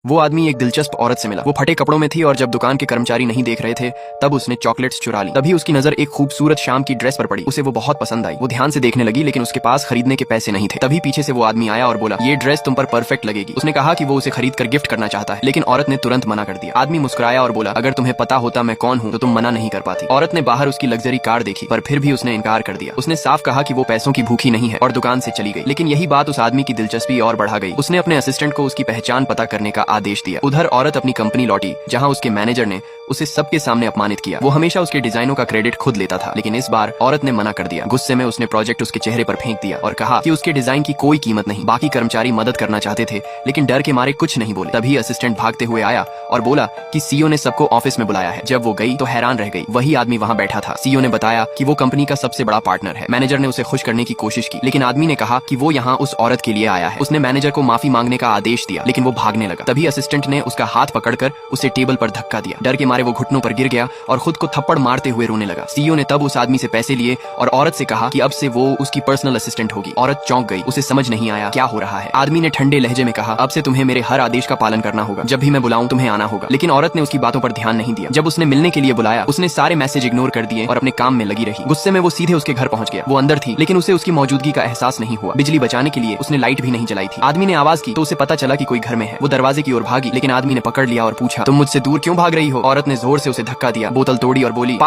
वो आदमी एक दिलचस्प औरत से मिला। वो फटे कपड़ों में थी और जब दुकान के कर्मचारी नहीं देख रहे थे तब उसने चॉकलेट्स चुरा ली। तभी उसकी नजर एक खूबसूरत शाम की ड्रेस पर पड़ी। उसे वो बहुत पसंद आई। वो ध्यान से देखने लगी लेकिन उसके पास खरीदने के पैसे नहीं थे। तभी पीछे से वो आदमी आया और बोला, ये ड्रेस तुम पर परफेक्ट लगेगी। उसने कहा कि वो उसे खरीद कर गिफ्ट करना चाहता है, लेकिन औरत ने तुरंत मना कर दिया। आदमी मुस्कुराया और बोला, अगर तुम्हें पता होता मैं कौन हूँ तो तुम मना नहीं कर पाती। औरत ने बाहर उसकी लग्जरी कार देखी पर फिर भी उसने इनकार कर दिया। उसने साफ कहा कि वो पैसों की भूखी नहीं है और दुकान से चली गई। लेकिन यही बात उस आदमी की दिलचस्पी और बढ़ा गई। उसने अपने असिस्टेंट को उसकी पहचान पता करने का आदेश दिया। उधर औरत अपनी कंपनी लौटी जहां उसके मैनेजर ने उसे सबके सामने अपमानित किया। वो हमेशा उसके डिजाइनों का क्रेडिट खुद लेता था, लेकिन इस बार औरत ने मना कर दिया। गुस्से में उसने प्रोजेक्ट उसके चेहरे पर फेंक दिया और कहा कि उसके डिजाइन की कोई कीमत नहीं। बाकी कर्मचारी मदद करना चाहते थे लेकिन डर के मारे कुछ नहीं बोले। तभी असिस्टेंट भागते हुए आया और बोला कि सीईओ ने सबको ऑफिस में बुलाया है। जब वो गई तो हैरान रह गई। वही आदमी वहां बैठा था। सीईओ ने बताया कि वो कंपनी का सबसे बड़ा पार्टनर है। मैनेजर ने उसे खुश करने की कोशिश की लेकिन आदमी ने कहा कि वो यहाँ उस औरत के लिए आया है। उसने मैनेजर को माफी मांगने का आदेश दिया लेकिन वो भागने लगा। तभी असिस्टेंट ने उसका हाथ पकड़कर उसे टेबल पर धक्का दिया। डर के मारे वो घुटनों पर गिर गया और खुद को थप्पड़ मारते हुए रोने लगा। सीईओ ने तब उस आदमी से पैसे लिए और औरत से कहा कि अब से वो उसकी पर्सनल असिस्टेंट होगी। औरत चौंक गई। उसे समझ नहीं आया क्या हो रहा है। आदमी ने ठंडे लहजे में कहा, अब से तुम्हें मेरे हर आदेश का पालन करना होगा। जब भी मैं बुलाऊं तुम्हें आना होगा। लेकिन औरत ने उसकी बातों पर ध्यान नहीं दिया। जब उसने मिलने के लिए बुलाया उसने सारे मैसेज इग्नोर कर दिए और अपने काम में लगी रही। गुस्से में वो सीधे उसके घर पहुंच गया। वो अंदर थी लेकिन उसे उसकी मौजूदगी का एहसास नहीं हुआ। बिजली बचाने के लिए उसने लाइट भी नहीं जलाई थी। आदमी ने आवाज की तो उसे पता चला कि कोई घर में है। वो दरवाजे की ओर भागी लेकिन आदमी ने पकड़ लिया और पूछा, तुम मुझसे दूर क्यों भाग रही हो। औरत ने जोर से उसे धक्का दिया, बोतल तोड़ी और बोली,